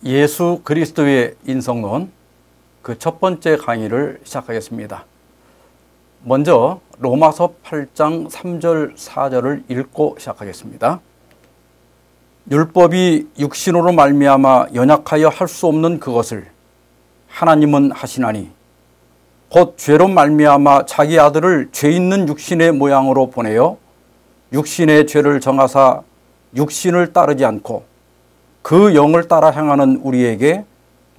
예수 그리스도의 인성론 그 첫 번째 강의를 시작하겠습니다. 먼저 로마서 8장 3절 4절을 읽고 시작하겠습니다. 율법이 육신으로 말미암아 연약하여 할 수 없는 그것을 하나님은 하시나니 곧 죄로 말미암아 자기 아들을 죄 있는 육신의 모양으로 보내어 육신의 죄를 정하사 육신을 따르지 않고 그 영을 따라 행하는 우리에게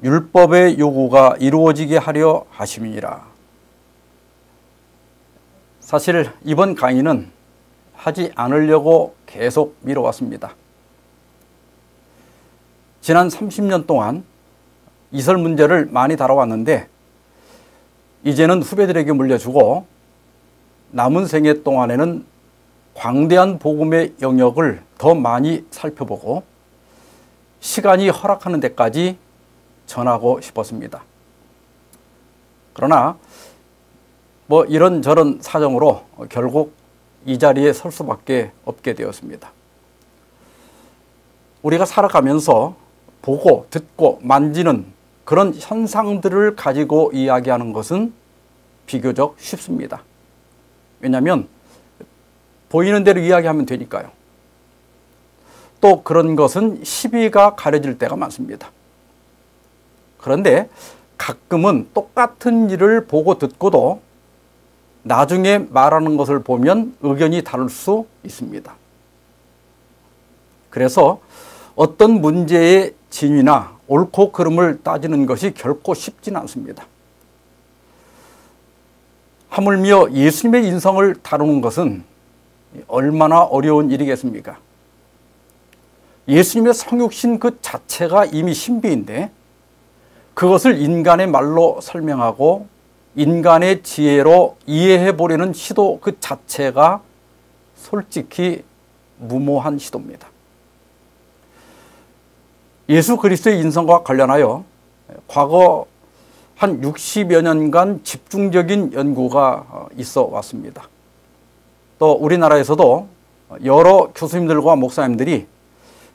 율법의 요구가 이루어지게 하려 하심이니라. 사실 이번 강의는 하지 않으려고 계속 미뤄왔습니다. 지난 30년 동안 이설 문제를 많이 다뤄왔는데 이제는 후배들에게 물려주고 남은 생애 동안에는 광대한 복음의 영역을 더 많이 살펴보고 시간이 허락하는 데까지 전하고 싶었습니다. 그러나 이런저런 사정으로 결국 이 자리에 설 수밖에 없게 되었습니다. 우리가 살아가면서 보고 듣고 만지는 그런 현상들을 가지고 이야기하는 것은 비교적 쉽습니다. 왜냐하면 보이는 대로 이야기하면 되니까요. 또 그런 것은 시비가 가려질 때가 많습니다. 그런데 가끔은 똑같은 일을 보고 듣고도 나중에 말하는 것을 보면 의견이 다를 수 있습니다. 그래서 어떤 문제의 진위나 옳고 그름을 따지는 것이 결코 쉽지는 않습니다. 하물며 예수님의 인성을 다루는 것은 얼마나 어려운 일이겠습니까? 예수님의 성육신 그 자체가 이미 신비인데 그것을 인간의 말로 설명하고 인간의 지혜로 이해해 보려는 시도 그 자체가 솔직히 무모한 시도입니다. 예수 그리스도의 인성과 관련하여 과거 한 60여 년간 집중적인 연구가 있어 왔습니다. 또 우리나라에서도 여러 교수님들과 목사님들이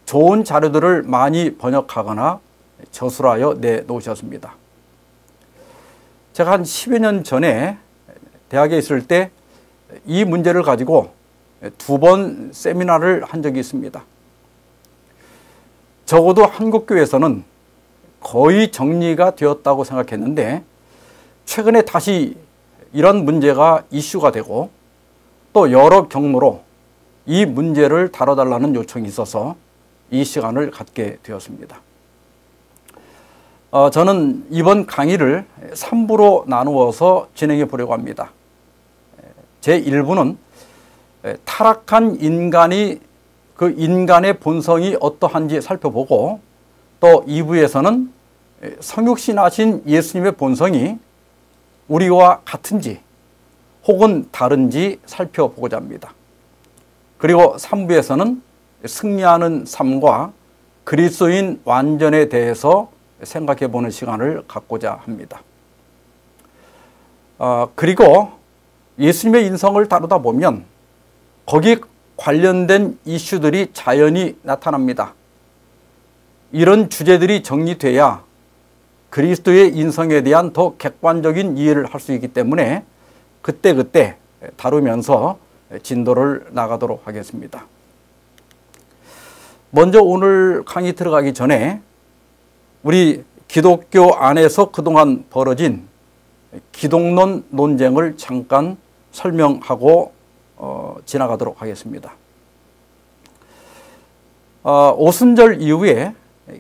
좋은 자료들을 많이 번역하거나 저술하여 내놓으셨습니다. 제가 한 10여 년 전에 대학에 있을 때 이 문제를 가지고 2번 세미나를 한 적이 있습니다. 적어도 한국교회에서는 거의 정리가 되었다고 생각했는데 최근에 다시 이런 문제가 이슈가 되고 또 여러 경로로 이 문제를 다뤄달라는 요청이 있어서 이 시간을 갖게 되었습니다. 저는 이번 강의를 3부로 나누어서 진행해 보려고 합니다. 제1부는 타락한 인간이 그 인간의 본성이 어떠한지 살펴보고 또 2부에서는 성육신하신 예수님의 본성이 우리와 같은지 혹은 다른지 살펴보고자 합니다. 그리고 3부에서는 승리하는 삶과 그리스도인 완전에 대해서 생각해 보는 시간을 갖고자 합니다. 그리고 예수님의 인성을 다루다 보면 거기에 관련된 이슈들이 자연히 나타납니다. 이런 주제들이 정리돼야 그리스도의 인성에 대한 더 객관적인 이해를 할 수 있기 때문에 그때그때 다루면서 진도를 나가도록 하겠습니다. 먼저 오늘 강의 들어가기 전에 우리 기독교 안에서 그동안 벌어진 기독론 논쟁을 잠깐 설명하고 지나가도록 하겠습니다. 오순절 이후에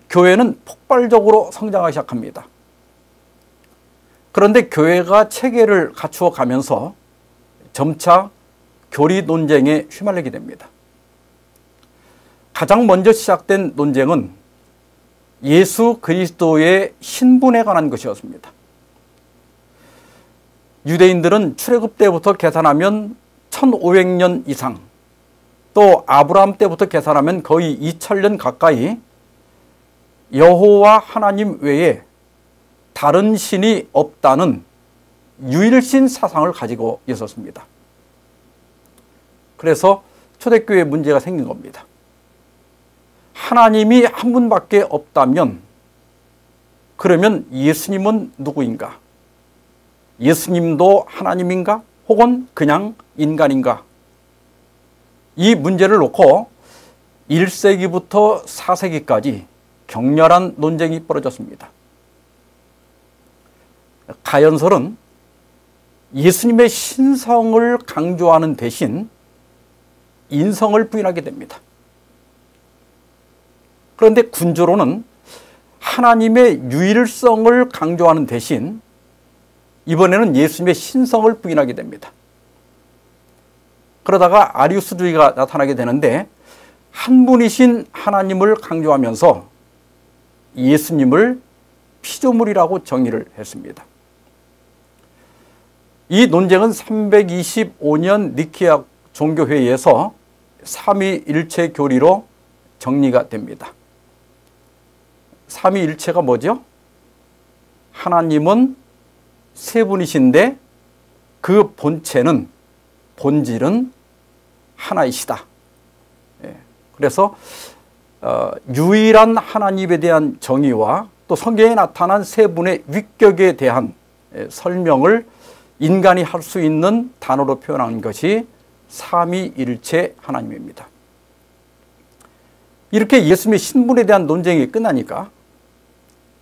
교회는 폭발적으로 성장하기 시작합니다. 그런데 교회가 체계를 갖추어 가면서 점차 교리 논쟁에 휘말리게 됩니다. 가장 먼저 시작된 논쟁은 예수 그리스도의 신분에 관한 것이었습니다. 유대인들은 출애굽 때부터 계산하면 1500년 이상, 또 아브라함 때부터 계산하면 거의 2000년 가까이 여호와 하나님 외에 다른 신이 없다는 유일신 사상을 가지고 있었습니다. 그래서 초대교회에 문제가 생긴 겁니다. 하나님이 한 분밖에 없다면 그러면 예수님은 누구인가? 예수님도 하나님인가? 혹은 그냥 인간인가? 이 문제를 놓고 1세기부터 4세기까지 격렬한 논쟁이 벌어졌습니다. 가연설은 예수님의 신성을 강조하는 대신 인성을 부인하게 됩니다. 그런데 군주로는 하나님의 유일성을 강조하는 대신 이번에는 예수님의 신성을 부인하게 됩니다. 그러다가 아리우스주의가 나타나게 되는데 한 분이신 하나님을 강조하면서 예수님을 피조물이라고 정의를 했습니다. 이 논쟁은 325년 니케아 종교회의에서 삼위일체 교리로 정리가 됩니다. 삼위일체가 뭐죠? 하나님은 세 분이신데 그 본질은 하나이시다. 그래서 유일한 하나님에 대한 정의와 또 성경에 나타난 세 분의 위격에 대한 설명을 인간이 할 수 있는 단어로 표현한 것이 삼위일체 하나님입니다. 이렇게 예수님의 신분에 대한 논쟁이 끝나니까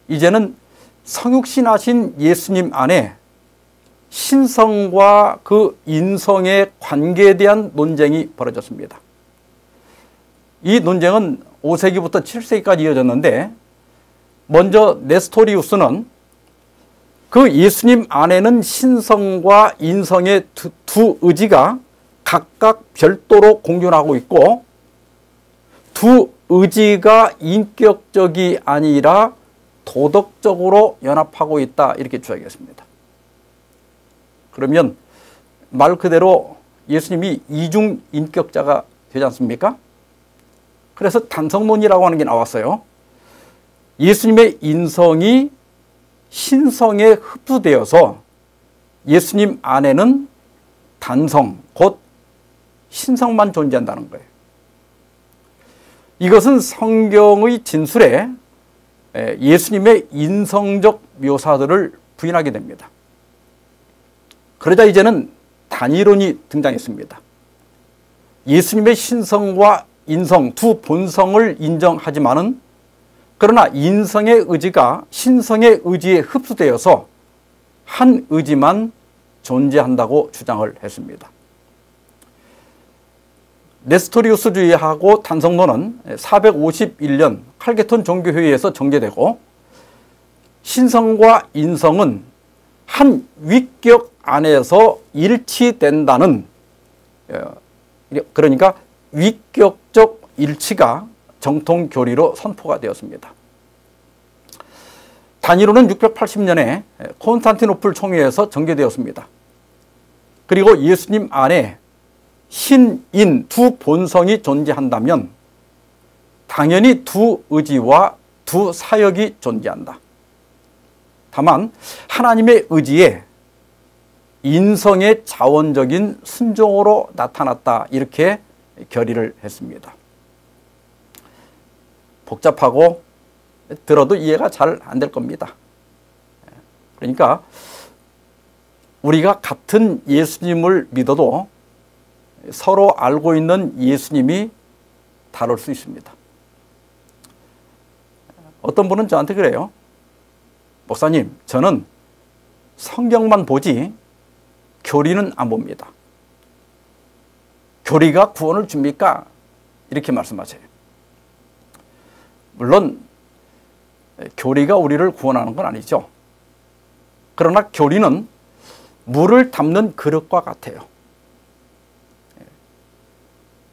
이제는 성육신하신 예수님 안에 신성과 그 인성의 관계에 대한 논쟁이 벌어졌습니다. 이 논쟁은 5세기부터 7세기까지 이어졌는데 먼저 네스토리우스는 그 예수님 안에는 신성과 인성의 두 의지가 각각 별도로 공존하고 있고 두 의지가 인격적이 아니라 도덕적으로 연합하고 있다 이렇게 주장했습니다. 그러면 말 그대로 예수님이 이중인격자가 되지 않습니까? 그래서 단성론이라고 하는 게 나왔어요. 예수님의 인성이 신성에 흡수되어서 예수님 안에는 단성, 곧 신성만 존재한다는 거예요. 이것은 성경의 진술에 예수님의 인성적 묘사들을 부인하게 됩니다. 그러자 이제는 단위론이 등장했습니다. 예수님의 신성과 인성 두 본성을 인정하지만은 그러나 인성의 의지가 신성의 의지에 흡수되어서 한 의지만 존재한다고 주장을 했습니다. 네스토리우스주의하고 단성론은 451년 칼게톤 종교회의에서 정제되고 신성과 인성은 한 위격 안에서 일치된다는 그러니까 위격적 일치가 정통 교리로 선포가 되었습니다. 단위론은 680년에 콘스탄티노플 총회에서 정제되었습니다. 그리고 예수님 안에 신, 인 두 본성이 존재한다면 당연히 두 의지와 두 사역이 존재한다. 다만 하나님의 의지에 인성의 자원적인 순종으로 나타났다 이렇게 결의를 했습니다. 복잡하고 들어도 이해가 잘 안 될 겁니다. 그러니까 우리가 같은 예수님을 믿어도 서로 알고 있는 예수님이 다를 수 있습니다. 어떤 분은 저한테 그래요. 목사님, 저는 성경만 보지 교리는 안 봅니다. 교리가 구원을 줍니까? 이렇게 말씀하세요. 물론 교리가 우리를 구원하는 건 아니죠. 그러나 교리는 물을 담는 그릇과 같아요.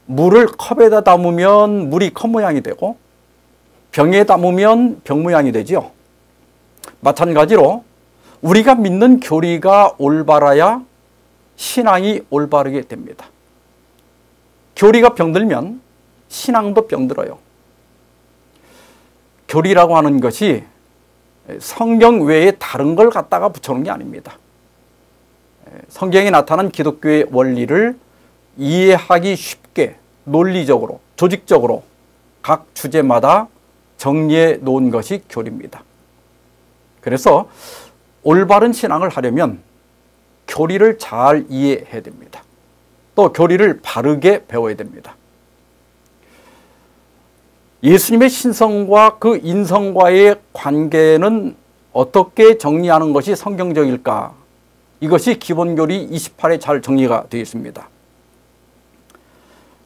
물을 컵에다 담으면 물이 컵 모양이 되고 병에 담으면 병 모양이 되죠. 마찬가지로 우리가 믿는 교리가 올바라야 신앙이 올바르게 됩니다. 교리가 병들면 신앙도 병들어요. 교리라고 하는 것이 성경 외에 다른 걸 갖다가 붙여놓은 게 아닙니다. 성경에 나타난 기독교의 원리를 이해하기 쉽게 논리적으로, 조직적으로 각 주제마다 정리해 놓은 것이 교리입니다. 그래서 올바른 신앙을 하려면 교리를 잘 이해해야 됩니다. 또 교리를 바르게 배워야 됩니다. 예수님의 신성과 그 인성과의 관계는 어떻게 정리하는 것이 성경적일까? 이것이 기본교리 28에 잘 정리가 되어 있습니다.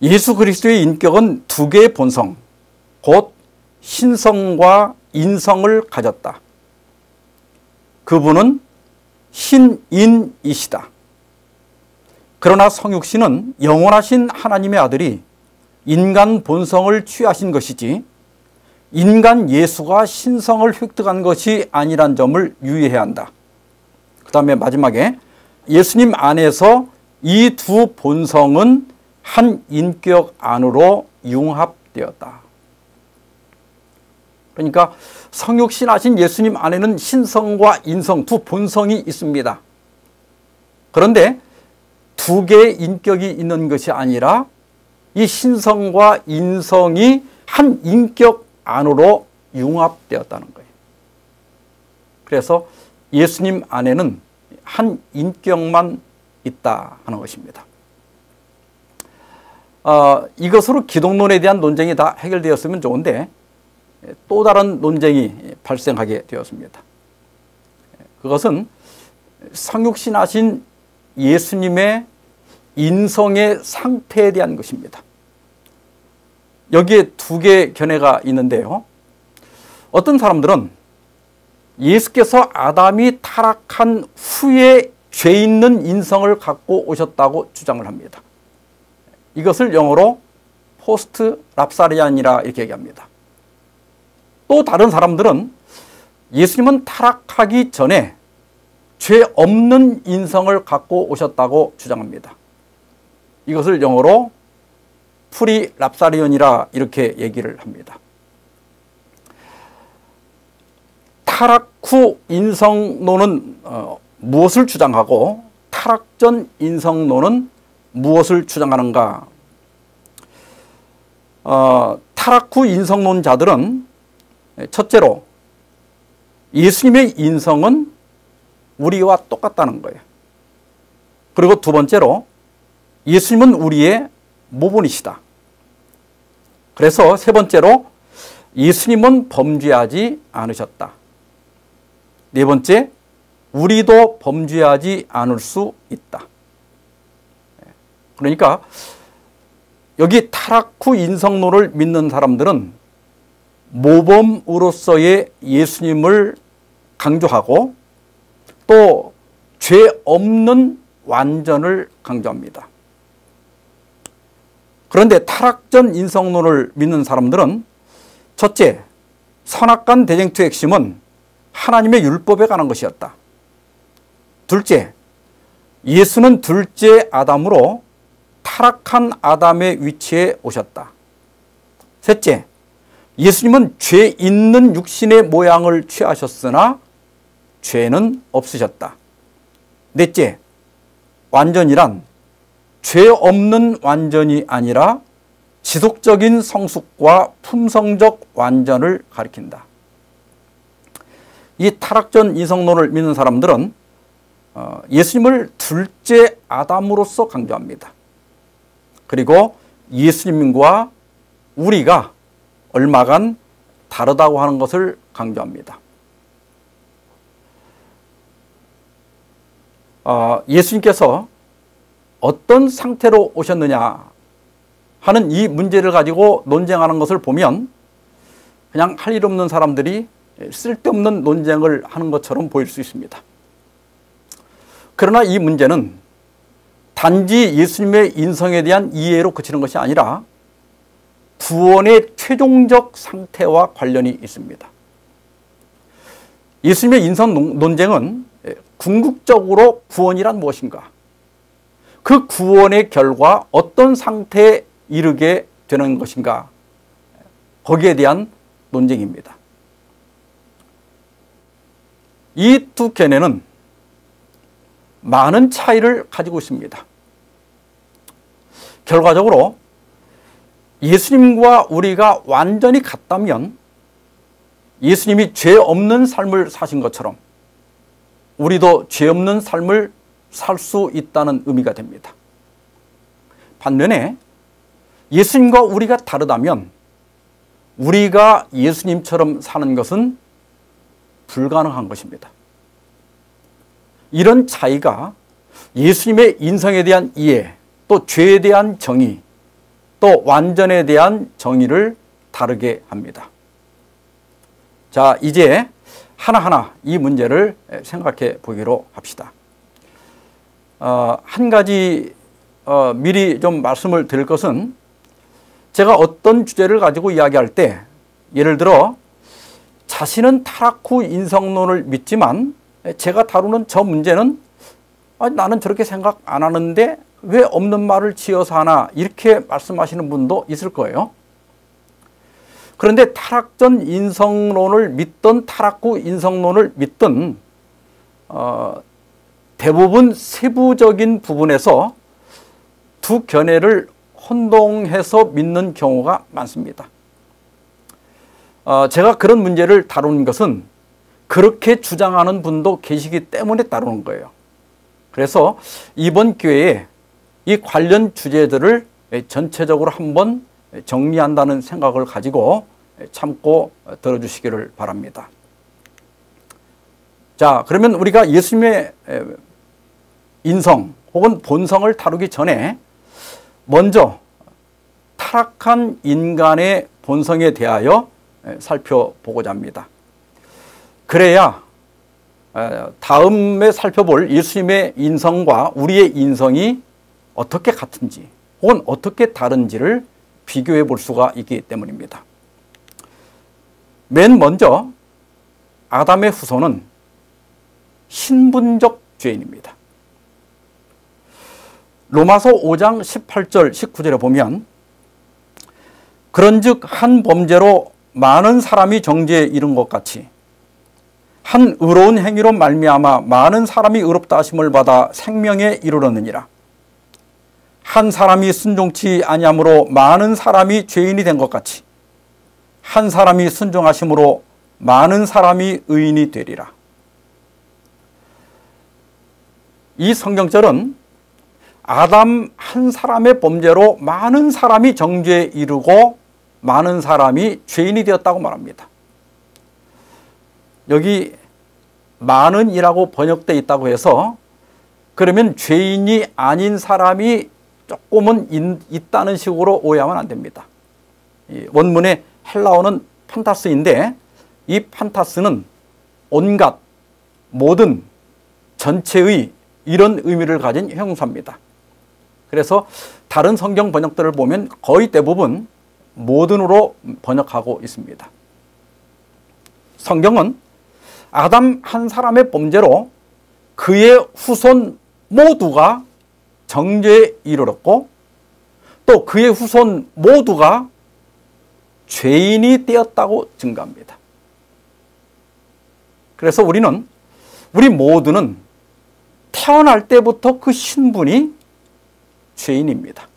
예수 그리스도의 인격은 두 개의 본성, 곧 신성과 인성을 가졌다. 그분은 신인이시다. 그러나 성육신은 영원하신 하나님의 아들이 인간 본성을 취하신 것이지 인간 예수가 신성을 획득한 것이 아니란 점을 유의해야 한다. 그 다음에 마지막에 예수님 안에서 이 두 본성은 한 인격 안으로 융합되었다. 그러니까 성육신하신 예수님 안에는 신성과 인성 두 본성이 있습니다. 그런데 두 개의 인격이 있는 것이 아니라 이 신성과 인성이 한 인격 안으로 융합되었다는 거예요. 그래서 예수님 안에는 한 인격만 있다 하는 것입니다. 이것으로 기독론에 대한 논쟁이 다 해결되었으면 좋은데 또 다른 논쟁이 발생하게 되었습니다. 그것은 성육신하신 예수님의 인성의 상태에 대한 것입니다. 여기에 두 개의 견해가 있는데요. 어떤 사람들은 예수께서 아담이 타락한 후에 죄 있는 인성을 갖고 오셨다고 주장을 합니다. 이것을 영어로 포스트 랍사리안이라 이렇게 얘기합니다. 또 다른 사람들은 예수님은 타락하기 전에 죄 없는 인성을 갖고 오셨다고 주장합니다. 이것을 영어로 프리 랍사리언이라 이렇게 얘기를 합니다. 타락 후 인성론은 무엇을 주장하고 타락 전 인성론은 무엇을 주장하는가? 타락 후 인성론자들은 첫째로 예수님의 인성은 우리와 똑같다는 거예요. 그리고 두 번째로 예수님은 우리의 모본이시다. 그래서 세 번째로 예수님은 범죄하지 않으셨다. 네 번째, 우리도 범죄하지 않을 수 있다. 그러니까 여기 타락 후 인성론을 믿는 사람들은 모범으로서의 예수님을 강조하고 또 죄 없는 완전을 강조합니다. 그런데 타락 전 인성론을 믿는 사람들은 첫째, 선악간 대쟁투의 핵심은 하나님의 율법에 관한 것이었다. 둘째, 예수는 둘째 아담으로 타락한 아담의 위치에 오셨다. 셋째, 예수님은 죄 있는 육신의 모양을 취하셨으나 죄는 없으셨다. 넷째, 완전이란 죄 없는 완전이 아니라 지속적인 성숙과 품성적 완전을 가리킨다. 이 타락전 인성론을 믿는 사람들은 예수님을 둘째 아담으로서 강조합니다. 그리고 예수님과 우리가 얼마간 다르다고 하는 것을 강조합니다. 예수님께서 어떤 상태로 오셨느냐 하는 이 문제를 가지고 논쟁하는 것을 보면 그냥 할 일 없는 사람들이 쓸데없는 논쟁을 하는 것처럼 보일 수 있습니다. 그러나 이 문제는 단지 예수님의 인성에 대한 이해로 그치는 것이 아니라 구원의 최종적 상태와 관련이 있습니다. 예수님의 인성 논쟁은 궁극적으로 구원이란 무엇인가? 그 구원의 결과 어떤 상태에 이르게 되는 것인가? 거기에 대한 논쟁입니다. 이 두 견해는 많은 차이를 가지고 있습니다. 결과적으로 예수님과 우리가 완전히 같다면 예수님이 죄 없는 삶을 사신 것처럼 우리도 죄 없는 삶을 살 수 있다는 의미가 됩니다. 반면에 예수님과 우리가 다르다면 우리가 예수님처럼 사는 것은 불가능한 것입니다. 이런 차이가 예수님의 인성에 대한 이해, 또 죄에 대한 정의, 또 완전에 대한 정의를 다르게 합니다. 자, 이제 하나하나 이 문제를 생각해 보기로 합시다. 한 가지 미리 좀 말씀을 드릴 것은, 제가 어떤 주제를 가지고 이야기할 때 예를 들어 자신은 타락 후 인성론을 믿지만 제가 다루는 저 문제는 나는 저렇게 생각 안 하는데 왜 없는 말을 지어서 하나, 이렇게 말씀하시는 분도 있을 거예요. 그런데 타락 전 인성론을 믿든 타락 후 인성론을 믿든 대부분 세부적인 부분에서 두 견해를 혼동해서 믿는 경우가 많습니다. 제가 그런 문제를 다루는 것은 그렇게 주장하는 분도 계시기 때문에 다루는 거예요. 그래서 이번 기회에 이 관련 주제들을 전체적으로 한번 정리한다는 생각을 가지고 참고 들어주시기를 바랍니다. 자, 그러면 우리가 예수님의 인성 혹은 본성을 다루기 전에 먼저 타락한 인간의 본성에 대하여 살펴보고자 합니다. 그래야 다음에 살펴볼 예수님의 인성과 우리의 인성이 어떻게 같은지 혹은 어떻게 다른지를 비교해 볼 수가 있기 때문입니다. 맨 먼저 아담의 후손은 신분적 죄인입니다. 로마서 5장 18절 19절에 보면, 그런즉 한 범죄로 많은 사람이 정죄에 이른 것 같이 한 의로운 행위로 말미암아 많은 사람이 의롭다 하심을 받아 생명에 이르렀느니라. 한 사람이 순종치 아니함으로 많은 사람이 죄인이 된 것 같이 한 사람이 순종하심으로 많은 사람이 의인이 되리라. 이 성경절은 아담 한 사람의 범죄로 많은 사람이 정죄에 이르고 많은 사람이 죄인이 되었다고 말합니다. 여기 많은이라고 번역되어 있다고 해서 그러면 죄인이 아닌 사람이 조금은 있다는 식으로 오해하면 안 됩니다. 원문의 헬라어는 판타스인데 이 판타스는 온갖, 모든, 전체의 이런 의미를 가진 형용사입니다. 그래서 다른 성경 번역들을 보면 거의 대부분 모든으로 번역하고 있습니다. 성경은 아담 한 사람의 범죄로 그의 후손 모두가 정죄에 이르렀고 또 그의 후손 모두가 죄인이 되었다고 증거합니다. 그래서 우리 모두는 태어날 때부터 그 신분이 죄인입니다.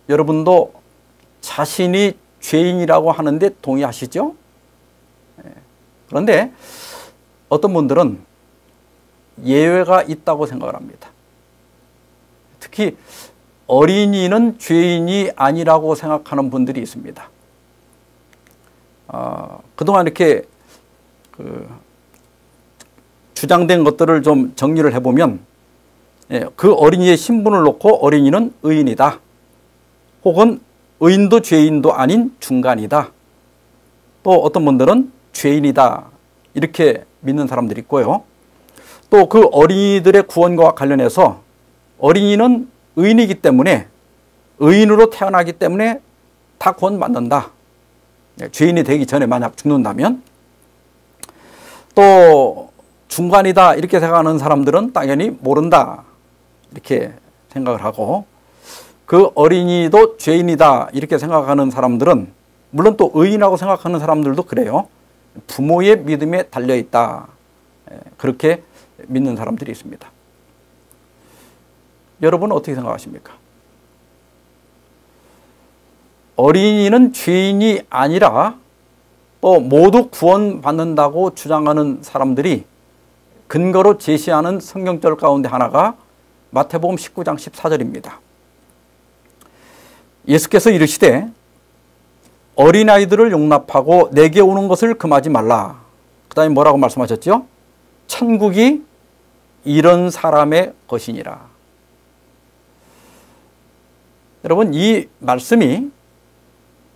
여러분도 자신이 죄인이라고 하는데 동의하시죠? 그런데 어떤 분들은 예외가 있다고 생각을 합니다. 특히 어린이는 죄인이 아니라고 생각하는 분들이 있습니다. 그동안 이렇게 주장된 것들을 좀 정리를 해보면 그 어린이의 신분을 놓고 어린이는 의인이다. 혹은 의인도 죄인도 아닌 중간이다. 또 어떤 분들은 죄인이다. 이렇게 믿는 사람들이 있고요. 또 그 어린이들의 구원과 관련해서 어린이는 의인이기 때문에 의인으로 태어나기 때문에 다 구원받는다. 죄인이 되기 전에 만약 죽는다면. 또 중간이다 이렇게 생각하는 사람들은 당연히 모른다 이렇게 생각을 하고, 그 어린이도 죄인이다 이렇게 생각하는 사람들은, 물론 또 의인이라고 생각하는 사람들도 그래요. 부모의 믿음에 달려있다 그렇게 믿는 사람들이 있습니다. 여러분은 어떻게 생각하십니까? 어린이는 죄인이 아니라 또 모두 구원받는다고 주장하는 사람들이 근거로 제시하는 성경절 가운데 하나가 마태복음 19장 14절입니다. 예수께서 이르시되 어린아이들을 용납하고 내게 오는 것을 금하지 말라. 그 다음에 뭐라고 말씀하셨죠? 천국이 이런 사람의 것이니라. 여러분, 이 말씀이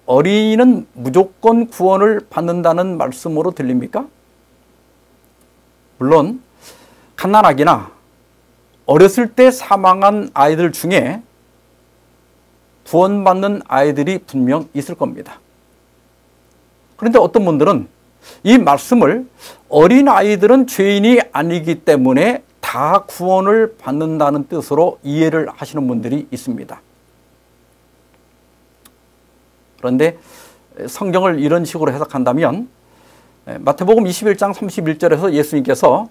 어린이는 무조건 구원을 받는다는 말씀으로 들립니까? 물론 갓난아기나 어렸을 때 사망한 아이들 중에 구원받는 아이들이 분명 있을 겁니다. 그런데 어떤 분들은 이 말씀을 어린아이들은 죄인이 아니기 때문에 다 구원을 받는다는 뜻으로 이해를 하시는 분들이 있습니다. 그런데 성경을 이런 식으로 해석한다면 마태복음 21장 31절에서 예수님께서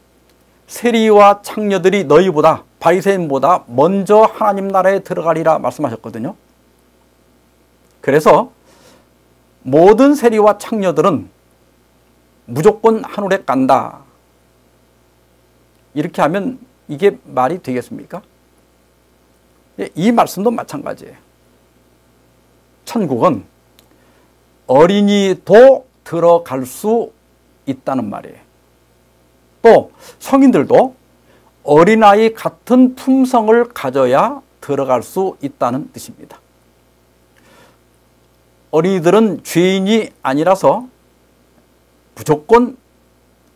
세리와 창녀들이 너희보다 바리새인보다 먼저 하나님 나라에 들어가리라 말씀하셨거든요. 그래서 모든 세리와 창녀들은 무조건 하늘에 간다. 이렇게 하면 이게 말이 되겠습니까? 이 말씀도 마찬가지예요. 천국은 어린이도 들어갈 수 있다는 말이에요. 또 성인들도 어린아이 같은 품성을 가져야 들어갈 수 있다는 뜻입니다. 어린이들은 죄인이 아니라서 무조건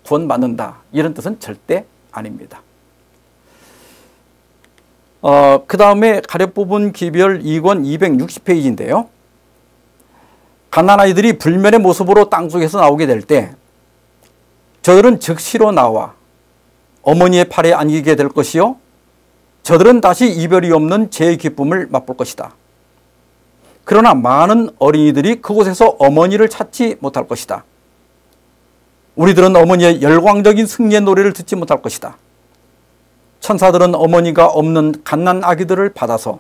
구원받는다, 이런 뜻은 절대 아닙니다. 그 다음에 가려뽑은 기별 2권 260페이지인데요. 갓난아이들이 불면의 모습으로 땅속에서 나오게 될 때 저들은 즉시로 나와 어머니의 팔에 안기게 될 것이요 저들은 다시 이별이 없는 제 기쁨을 맛볼 것이다. 그러나 많은 어린이들이 그곳에서 어머니를 찾지 못할 것이다. 우리들은 어머니의 열광적인 승리의 노래를 듣지 못할 것이다. 천사들은 어머니가 없는 갓난 아기들을 받아서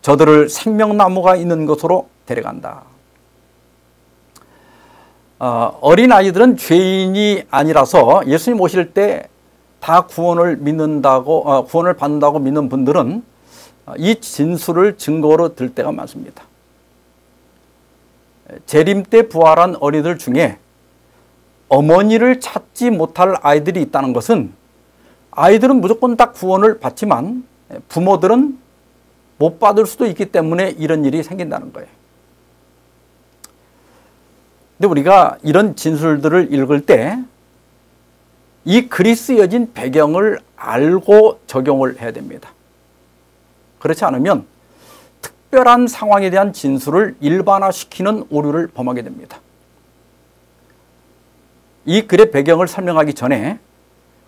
저들을 생명나무가 있는 곳으로 데려간다. 어린아이들은 죄인이 아니라서 예수님 오실 때 다 구원을 받는다고 믿는 분들은 이 진술을 증거로 들 때가 많습니다. 재림 때 부활한 어린이들 중에 어머니를 찾지 못할 아이들이 있다는 것은 아이들은 무조건 다 구원을 받지만 부모들은 못 받을 수도 있기 때문에 이런 일이 생긴다는 거예요. 근데 우리가 이런 진술들을 읽을 때 이 글이 쓰여진 배경을 알고 적용을 해야 됩니다. 그렇지 않으면 특별한 상황에 대한 진술을 일반화시키는 오류를 범하게 됩니다. 이 글의 배경을 설명하기 전에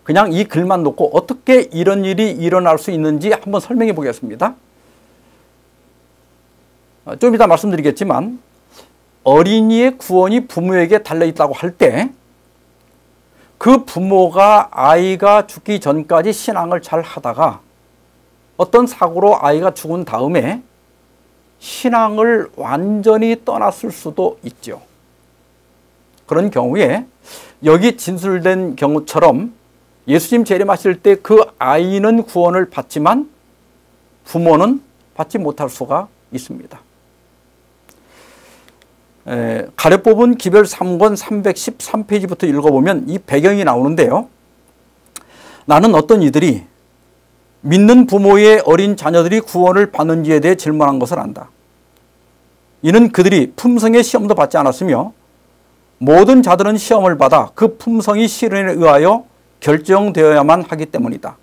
그냥 이 글만 놓고 어떻게 이런 일이 일어날 수 있는지 한번 설명해 보겠습니다. 좀 이따 말씀드리겠지만 어린이의 구원이 부모에게 달려있다고 할 때 그 부모가 아이가 죽기 전까지 신앙을 잘 하다가 어떤 사고로 아이가 죽은 다음에 신앙을 완전히 떠났을 수도 있죠. 그런 경우에 여기 진술된 경우처럼 예수님 재림하실 때 그 아이는 구원을 받지만 부모는 받지 못할 수가 있습니다. 가려뽑은 기별 3권 313페이지부터 읽어보면 이 배경이 나오는데요. 나는 어떤 이들이 믿는 부모의 어린 자녀들이 구원을 받는지에 대해 질문한 것을 안다. 이는 그들이 품성의 시험도 받지 않았으며 모든 자들은 시험을 받아 그 품성이 시련에 의하여 결정되어야만 하기 때문이다.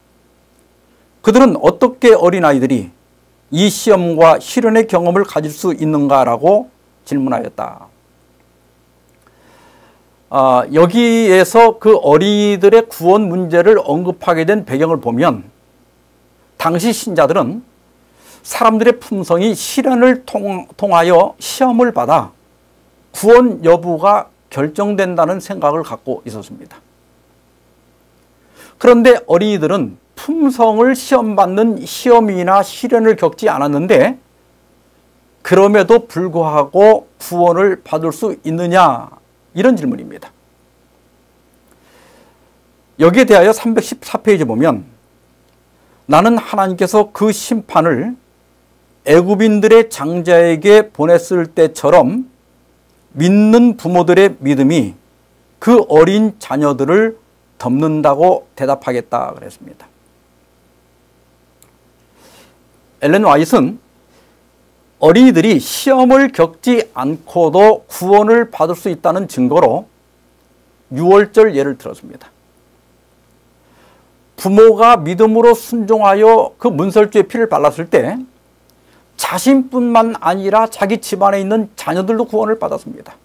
그들은 어떻게 어린아이들이 이 시험과 시련의 경험을 가질 수 있는가라고 질문하였다. 여기에서 그 어린이들의 구원 문제를 언급하게 된 배경을 보면 당시 신자들은 사람들의 품성이 시련을 통하여 시험을 받아 구원 여부가 결정된다는 생각을 갖고 있었습니다. 그런데 어린이들은 품성을 시험받는 시험이나 시련을 겪지 않았는데 그럼에도 불구하고 구원을 받을 수 있느냐, 이런 질문입니다. 여기에 대하여 314페이지 보면 나는 하나님께서 그 심판을 애굽인들의 장자에게 보냈을 때처럼 믿는 부모들의 믿음이 그 어린 자녀들을 덮는다고 대답하겠다 그랬습니다. 엘렌 화이트는 어린이들이 시험을 겪지 않고도 구원을 받을 수 있다는 증거로 유월절 예를 들었습니다. 부모가 믿음으로 순종하여 그 문설주의 피를 발랐을 때 자신뿐만 아니라 자기 집안에 있는 자녀들도 구원을 받았습니다.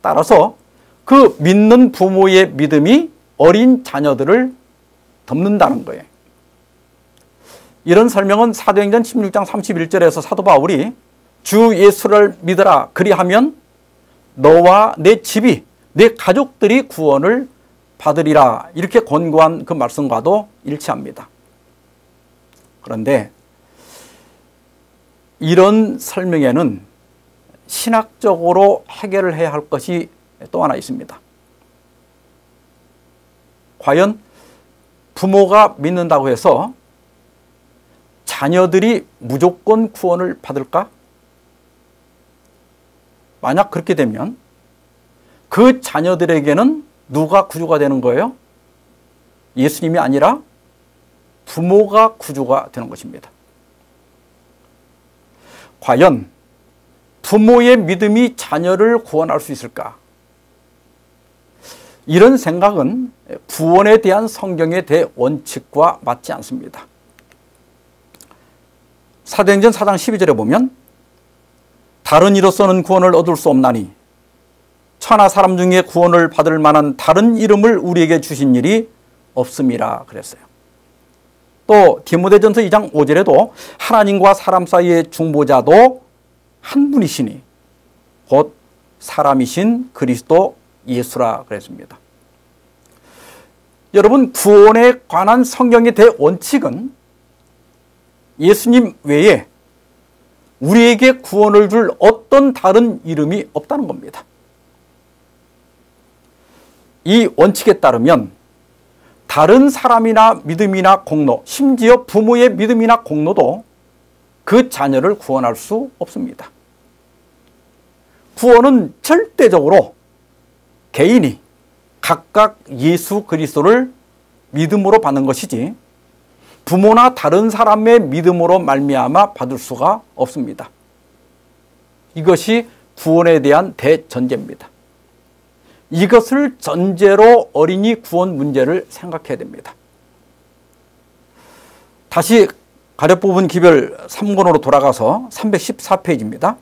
따라서 그 믿는 부모의 믿음이 어린 자녀들을 덮는다는 거예요. 이런 설명은 사도행전 16장 31절에서 사도 바울이 주 예수를 믿으라 그리하면 너와 내 집이 내 가족들이 구원을 받으리라 이렇게 권고한 그 말씀과도 일치합니다. 그런데 이런 설명에는 신학적으로 해결을 해야 할 것이 또 하나 있습니다. 과연 부모가 믿는다고 해서 자녀들이 무조건 구원을 받을까? 만약 그렇게 되면 그 자녀들에게는 누가 구주가 되는 거예요? 예수님이 아니라 부모가 구주가 되는 것입니다. 과연 부모의 믿음이 자녀를 구원할 수 있을까? 이런 생각은 구원에 대한 성경의 대원칙과 맞지 않습니다. 사도행전 4장 12절에 보면 다른 이로서는 구원을 얻을 수 없나니 천하 사람 중에 구원을 받을 만한 다른 이름을 우리에게 주신 일이 없음이라 그랬어요. 또 디모데전서 2장 5절에도 하나님과 사람 사이의 중보자도 한 분이시니 곧 사람이신 그리스도 예수라 그랬습니다. 여러분, 구원에 관한 성경의 대원칙은 예수님 외에 우리에게 구원을 줄 어떤 다른 이름이 없다는 겁니다. 이 원칙에 따르면 다른 사람이나 믿음이나 공로, 심지어 부모의 믿음이나 공로도 그 자녀를 구원할 수 없습니다. 구원은 절대적으로 개인이 각각 예수 그리스도를 믿음으로 받는 것이지 부모나 다른 사람의 믿음으로 말미암아 받을 수가 없습니다. 이것이 구원에 대한 대전제입니다. 이것을 전제로 어린이 구원 문제를 생각해야 됩니다. 다시 가려뽑은 기별 3권으로 돌아가서 314페이지입니다.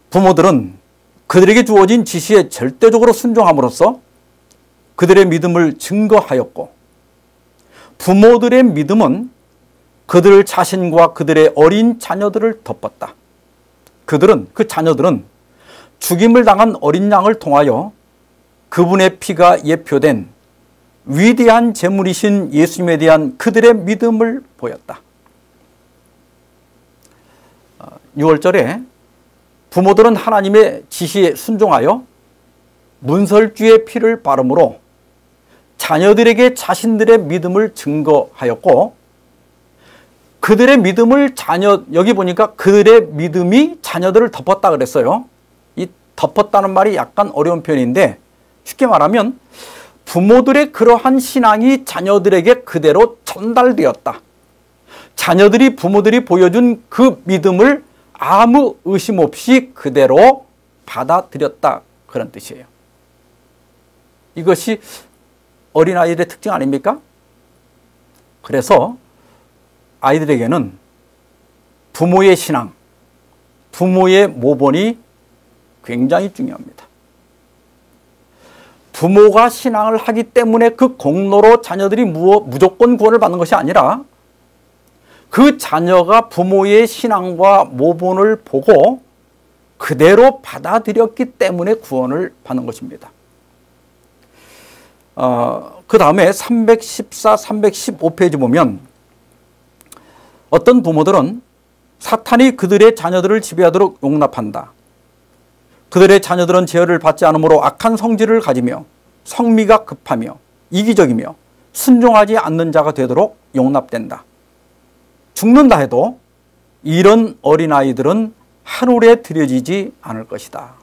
부모들은 그들에게 주어진 지시에 절대적으로 순종함으로써 그들의 믿음을 증거하였고 부모들의 믿음은 그들 자신과 그들의 어린 자녀들을 덮었다. 그 자녀들은 죽임을 당한 어린 양을 통하여 그분의 피가 예표된 위대한 제물이신 예수님에 대한 그들의 믿음을 보였다. 6월절에 부모들은 하나님의 지시에 순종하여 문설주의 피를 바름으로 자녀들에게 자신들의 믿음을 증거하였고 그들의 믿음을 여기 보니까 그들의 믿음이 자녀들을 덮었다 그랬어요. 이 덮었다는 말이 약간 어려운 표현인데 쉽게 말하면 부모들의 그러한 신앙이 자녀들에게 그대로 전달되었다. 자녀들이 부모들이 보여준 그 믿음을 아무 의심 없이 그대로 받아들였다. 그런 뜻이에요. 이것이 어린아이들의 특징 아닙니까? 그래서 아이들에게는 부모의 신앙, 부모의 모본이 굉장히 중요합니다. 부모가 신앙을 하기 때문에 그 공로로 자녀들이 무조건 구원을 받는 것이 아니라 그 자녀가 부모의 신앙과 모본을 보고 그대로 받아들였기 때문에 구원을 받는 것입니다. 그 다음에 314, 315페이지 보면 어떤 부모들은 사탄이 그들의 자녀들을 지배하도록 용납한다. 그들의 자녀들은 제어를 받지 않으므로 악한 성질을 가지며 성미가 급하며 이기적이며 순종하지 않는 자가 되도록 용납된다. 죽는다 해도 이런 어린아이들은 하늘에 들여지지 않을 것이다.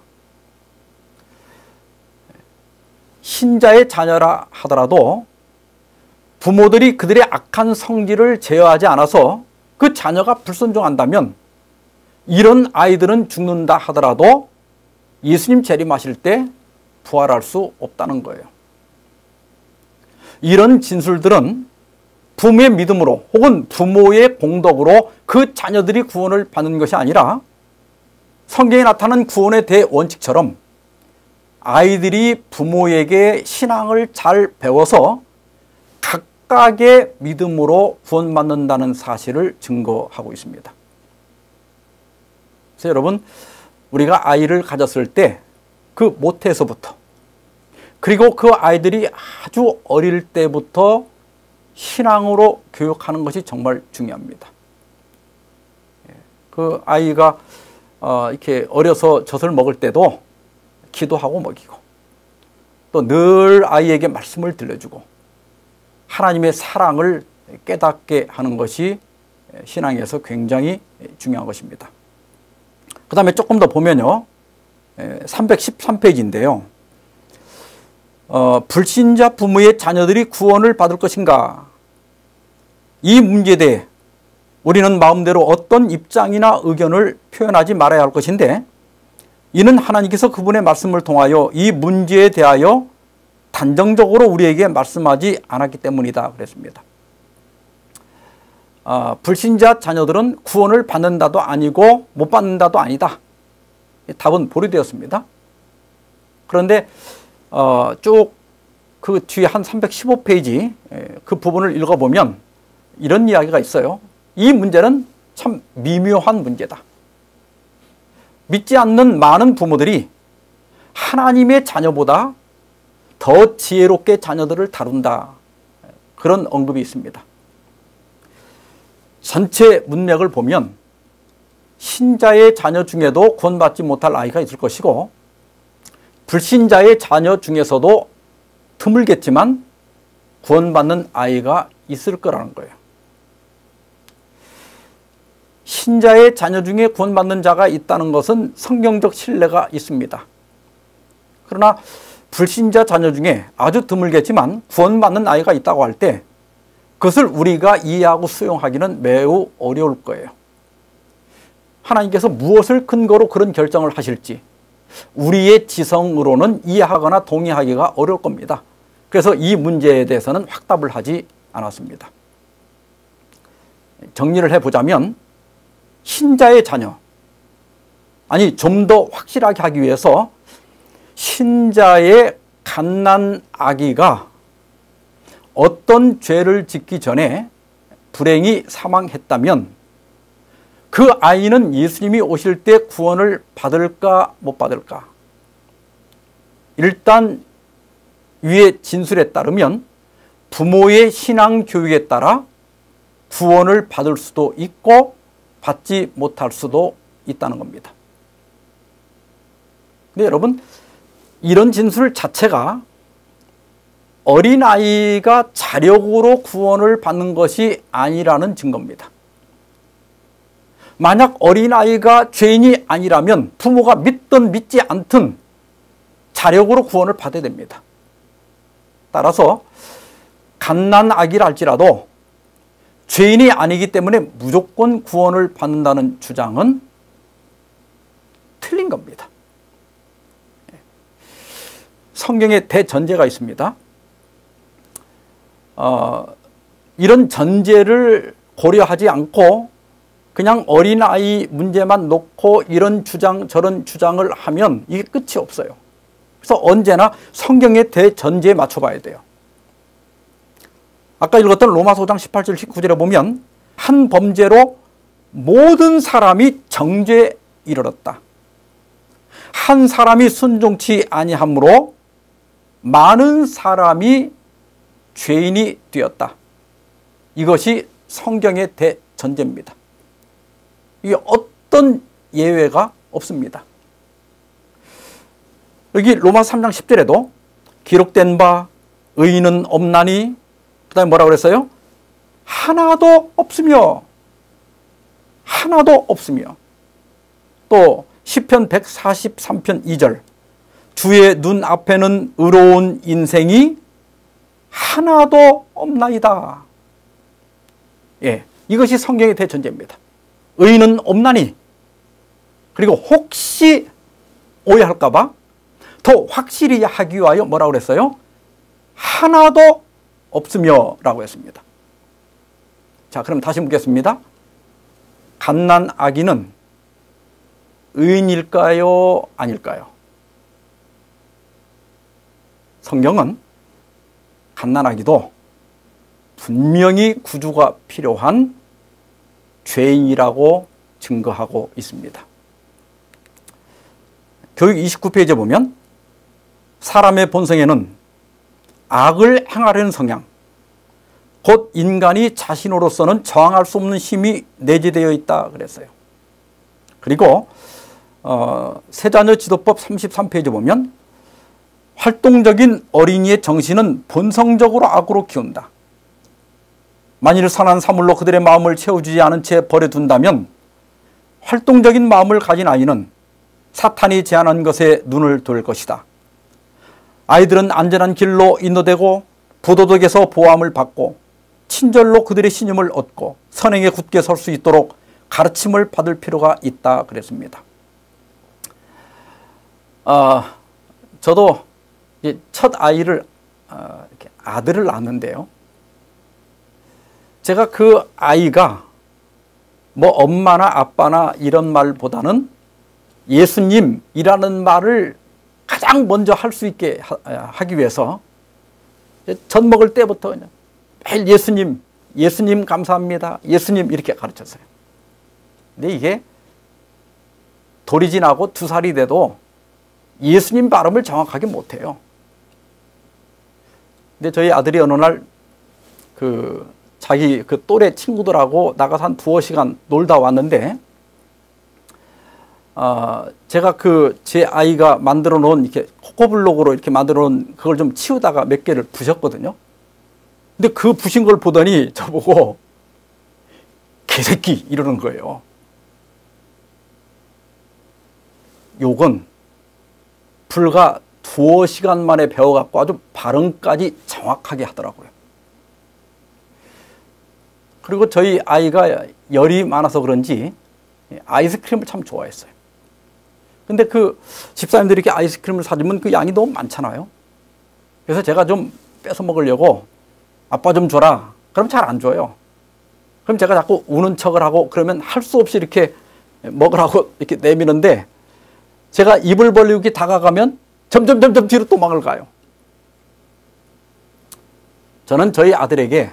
신자의 자녀라 하더라도 부모들이 그들의 악한 성질을 제어하지 않아서 그 자녀가 불순종한다면 이런 아이들은 죽는다 하더라도 예수님 재림하실 때 부활할 수 없다는 거예요. 이런 진술들은 부모의 믿음으로 혹은 부모의 공덕으로 그 자녀들이 구원을 받는 것이 아니라 성경에 나타난 구원의 대원칙처럼 아이들이 부모에게 신앙을 잘 배워서 각각의 믿음으로 구원받는다는 사실을 증거하고 있습니다. 그래서 여러분, 우리가 아이를 가졌을 때 그 모태에서부터 그리고 그 아이들이 아주 어릴 때부터 신앙으로 교육하는 것이 정말 중요합니다. 그 아이가 이렇게 어려서 젖을 먹을 때도 기도하고 먹이고 또 늘 아이에게 말씀을 들려주고 하나님의 사랑을 깨닫게 하는 것이 신앙에서 굉장히 중요한 것입니다. 그 다음에 조금 더 보면요. 313페이지인데요. 불신자 부모의 자녀들이 구원을 받을 것인가? 이 문제에 대해 우리는 마음대로 어떤 입장이나 의견을 표현하지 말아야 할 것인데 이는 하나님께서 그분의 말씀을 통하여 이 문제에 대하여 단정적으로 우리에게 말씀하지 않았기 때문이다 그랬습니다. 불신자 자녀들은 구원을 받는다도 아니고 못 받는다도 아니다. 답은 보류되었습니다. 그런데 쭉 그 뒤에 한 315페이지 그 부분을 읽어보면 이런 이야기가 있어요. 이 문제는 참 미묘한 문제다. 믿지 않는 많은 부모들이 하나님의 자녀보다 더 지혜롭게 자녀들을 다룬다. 그런 언급이 있습니다. 전체 문맥을 보면 신자의 자녀 중에도 구원받지 못할 아이가 있을 것이고 불신자의 자녀 중에서도 드물겠지만 구원받는 아이가 있을 거라는 거예요. 신자의 자녀 중에 구원받는 자가 있다는 것은 성경적 신뢰가 있습니다. 그러나 불신자 자녀 중에 아주 드물겠지만 구원받는 아이가 있다고 할 때 그것을 우리가 이해하고 수용하기는 매우 어려울 거예요. 하나님께서 무엇을 근거로 그런 결정을 하실지 우리의 지성으로는 이해하거나 동의하기가 어려울 겁니다. 그래서 이 문제에 대해서는 확답을 하지 않았습니다. 정리를 해보자면 신자의 자녀, 아니 좀 더 확실하게 하기 위해서 신자의 갓난 아기가 어떤 죄를 짓기 전에 불행히 사망했다면 그 아이는 예수님이 오실 때 구원을 받을까 못 받을까? 일단 위의 진술에 따르면 부모의 신앙 교육에 따라 구원을 받을 수도 있고 받지 못할 수도 있다는 겁니다. 근데 여러분, 이런 진술 자체가 어린아이가 자력으로 구원을 받는 것이 아니라는 증거입니다. 만약 어린아이가 죄인이 아니라면 부모가 믿든 믿지 않든 자력으로 구원을 받아야 됩니다. 따라서 갓난 아기라 할지라도 죄인이 아니기 때문에 무조건 구원을 받는다는 주장은 틀린 겁니다. 성경에 대전제가 있습니다. 이런 전제를 고려하지 않고 그냥 어린아이 문제만 놓고 이런 주장 저런 주장을 하면 이게 끝이 없어요. 그래서 언제나 성경의 대전제에 맞춰봐야 돼요. 아까 읽었던 로마서 5장 18절 19절에 보면 한 범죄로 모든 사람이 정죄에 이르렀다. 한 사람이 순종치 아니함으로 많은 사람이 죄인이 되었다. 이것이 성경의 대전제입니다. 이게 어떤 예외가 없습니다. 여기 로마서 3장 10절에도 기록된 바 의인은 없나니 그 다음에 뭐라고 그랬어요? 하나도 없으며 하나도 없으며 또 시편 143편 2절 주의 눈앞에는 의로운 인생이 하나도 없나이다. 예, 이것이 성경의 대전제입니다. 의인은 없나니 그리고 혹시 오해할까 봐 더 확실히 하기 위하여 뭐라고 그랬어요? 하나도 없으며 라고 했습니다. 자, 그럼 다시 묻겠습니다. 갓난 아기는 의인일까요? 아닐까요? 성경은 갓난 아기도 분명히 구주가 필요한 죄인이라고 증거하고 있습니다. 교육 29페이지에 보면 사람의 본성에는 악을 행하려는 성향, 곧 인간이 자신으로서는 저항할 수 없는 힘이 내재되어 있다 그랬어요. 그리고 세자녀 지도법 33페이지 보면 활동적인 어린이의 정신은 본성적으로 악으로 키운다. 만일 선한 사물로 그들의 마음을 채워주지 않은 채 버려둔다면 활동적인 마음을 가진 아이는 사탄이 제안한 것에 눈을 돌 것이다. 아이들은 안전한 길로 인도되고 부도덕에서 보호함을 받고 친절로 그들의 신임을 얻고 선행에 굳게 설 수 있도록 가르침을 받을 필요가 있다 그랬습니다. 저도 첫 아이를 아들을 낳았는데요. 제가 그 아이가 뭐 엄마나 아빠나 이런 말보다는 예수님이라는 말을 가장 먼저 할 수 있게 하기 위해서 젖 먹을 때부터 그냥 매일 예수님, 예수님 감사합니다, 예수님 이렇게 가르쳤어요. 근데 이게 돌이 지나고 2살이 돼도 예수님 발음을 정확하게 못해요. 근데 저희 아들이 어느 날 자기 또래 친구들하고 나가서 한 2-5시간 놀다 왔는데 제가 제 아이가 만들어 놓은 이렇게 코코블록으로 이렇게 만들어 놓은 그걸 좀 치우다가 몇 개를 부셨거든요. 근데 그 부신 걸 보더니 저보고 개새끼 이러는 거예요. 욕은 불과 2-5시간 만에 배워갖고 아주 발음까지 정확하게 하더라고요. 그리고 저희 아이가 열이 많아서 그런지 아이스크림을 참 좋아했어요. 근데 집사님들이 이렇게 아이스크림을 사주면 그 양이 너무 많잖아요. 그래서 제가 좀 뺏어 먹으려고 아빠 좀 줘라. 그럼 잘 안 줘요. 그럼 제가 자꾸 우는 척을 하고 그러면 할 수 없이 이렇게 먹으라고 이렇게 내미는데 제가 입을 벌리고 이렇게 다가가면 점점 뒤로 도망을 가요. 저는 저희 아들에게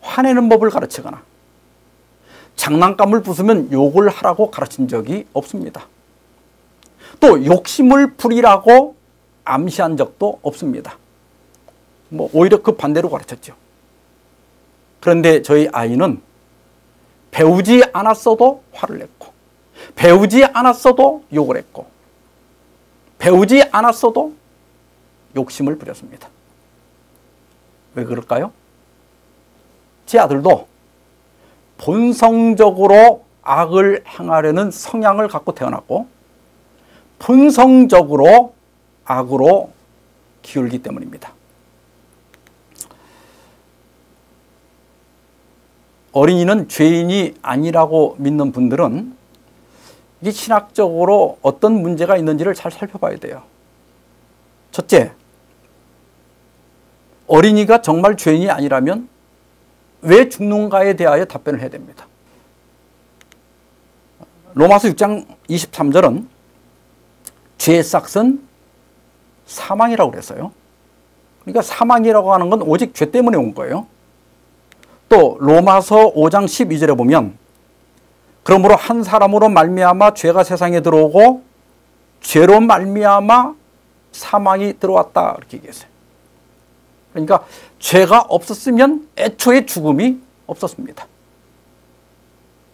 화내는 법을 가르치거나 장난감을 부수면 욕을 하라고 가르친 적이 없습니다. 또 욕심을 부리라고 암시한 적도 없습니다. 오히려 그 반대로 가르쳤죠. 그런데 저희 아이는 배우지 않았어도 화를 냈고 배우지 않았어도 욕을 했고 배우지 않았어도 욕심을 부렸습니다. 왜 그럴까요? 제 아들도 본성적으로 악을 행하려는 성향을 갖고 태어났고 본성적으로 악으로 기울기 때문입니다. 어린이는 죄인이 아니라고 믿는 분들은 이게 신학적으로 어떤 문제가 있는지를 잘 살펴봐야 돼요. 첫째, 어린이가 정말 죄인이 아니라면 왜 죽는가에 대하여 답변을 해야 됩니다. 로마서 6장 23절은 죄의 싹은 사망이라고 그랬어요. 그러니까 사망이라고 하는 건 오직 죄 때문에 온 거예요. 또 로마서 5장 12절에 보면 그러므로 한 사람으로 말미암아 죄가 세상에 들어오고 죄로 말미암아 사망이 들어왔다 이렇게 얘기했어요. 그러니까 죄가 없었으면 애초에 죽음이 없었습니다.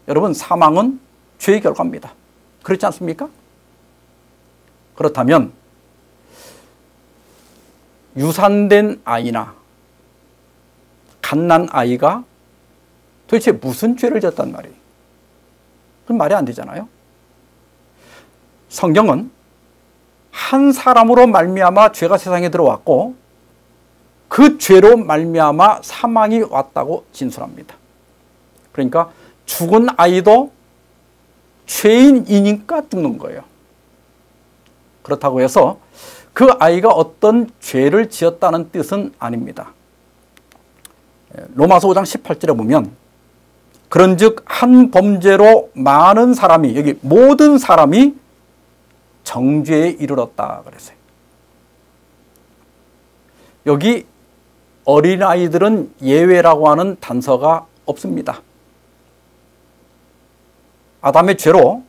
여러분, 사망은 죄의 결과입니다. 그렇지 않습니까? 그렇다면 유산된 아이나 갓난 아이가 도대체 무슨 죄를 졌단 말이에요? 그건 말이 안 되잖아요. 성경은 한 사람으로 말미암아 죄가 세상에 들어왔고 그 죄로 말미암아 사망이 왔다고 진술합니다. 그러니까 죽은 아이도 죄인이니까 죽는 거예요. 그렇다고 해서 그 아이가 어떤 죄를 지었다는 뜻은 아닙니다. 로마서 5장 18절에 보면 그런즉 한 범죄로 많은 사람이, 여기 모든 사람이 정죄에 이르렀다 그랬어요. 여기 어린아이들은 예외라고 하는 단서가 없습니다. 아담의 죄로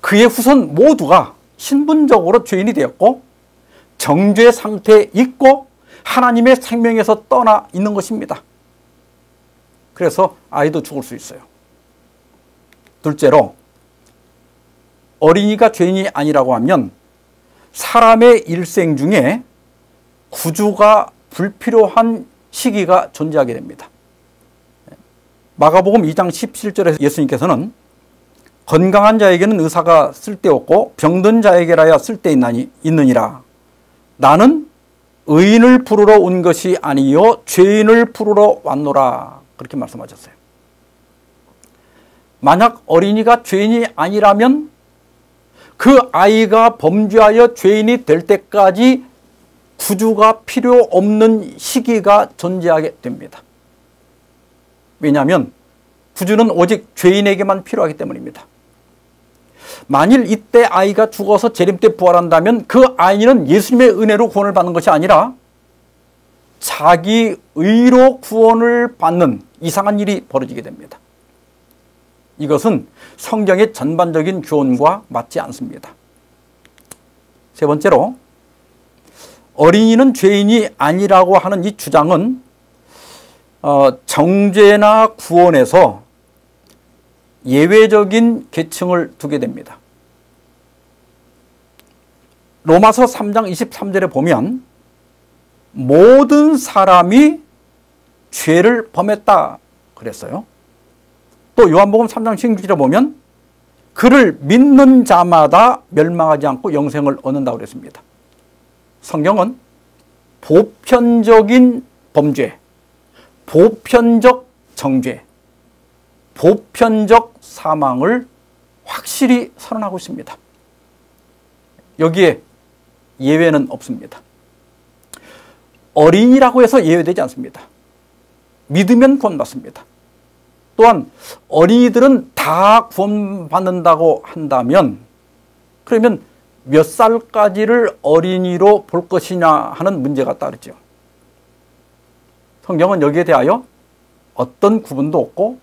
그의 후손 모두가 신분적으로 죄인이 되었고 정죄 상태에 있고 하나님의 생명에서 떠나 있는 것입니다. 그래서 아이도 죽을 수 있어요. 둘째로 어린이가 죄인이 아니라고 하면 사람의 일생 중에 구주가 불필요한 시기가 존재하게 됩니다. 마가복음 2장 17절에서 예수님께서는 건강한 자에게는 의사가 쓸데없고 병든 자에게라야 쓸데있느니라. 나는 의인을 부르러 온 것이 아니요 죄인을 부르러 왔노라. 그렇게 말씀하셨어요. 만약 어린이가 죄인이 아니라면 그 아이가 범죄하여 죄인이 될 때까지 구주가 필요 없는 시기가 존재하게 됩니다. 왜냐하면 구주는 오직 죄인에게만 필요하기 때문입니다. 만일 이때 아이가 죽어서 재림 때 부활한다면 그 아이는 예수님의 은혜로 구원을 받는 것이 아니라 자기 의로 구원을 받는 이상한 일이 벌어지게 됩니다. 이것은 성경의 전반적인 교훈과 맞지 않습니다. 세 번째로 어린이는 죄인이 아니라고 하는 이 주장은 정죄나 구원에서 예외적인 계층을 두게 됩니다. 로마서 3장 23절에 보면 모든 사람이 죄를 범했다 그랬어요. 또 요한복음 3장 16절에 보면 그를 믿는 자마다 멸망하지 않고 영생을 얻는다고 그랬습니다. 성경은 보편적인 범죄, 보편적 정죄, 보편적 사망을 확실히 선언하고 있습니다. 여기에 예외는 없습니다. 어린이라고 해서 예외되지 않습니다. 믿으면 구원받습니다. 또한 어린이들은 다 구원받는다고 한다면 그러면 몇 살까지를 어린이로 볼 것이냐 하는 문제가 따르죠. 성경은 여기에 대하여 어떤 구분도 없고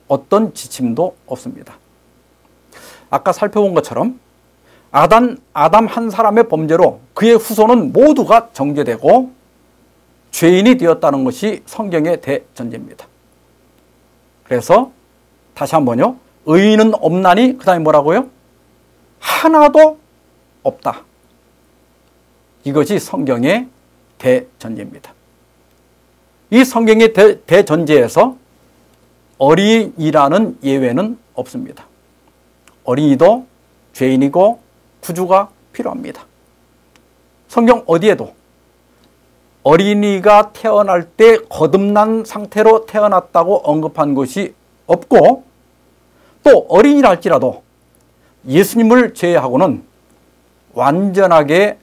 어떤 지침도 없습니다. 아까 살펴본 것처럼 아담 한 사람의 범죄로 그의 후손은 모두가 정죄되고 죄인이 되었다는 것이 성경의 대전제입니다. 그래서 다시 한번요. 의인은 없나니 그 다음에 뭐라고요? 하나도 없다. 이것이 성경의 대전제입니다. 이 성경의 대전제에서 어린이라는 예외는 없습니다. 어린이도 죄인이고 구주가 필요합니다. 성경 어디에도 어린이가 태어날 때 거듭난 상태로 태어났다고 언급한 것이 없고 또 어린이라 할지라도 예수님을 제외하고는 완전하게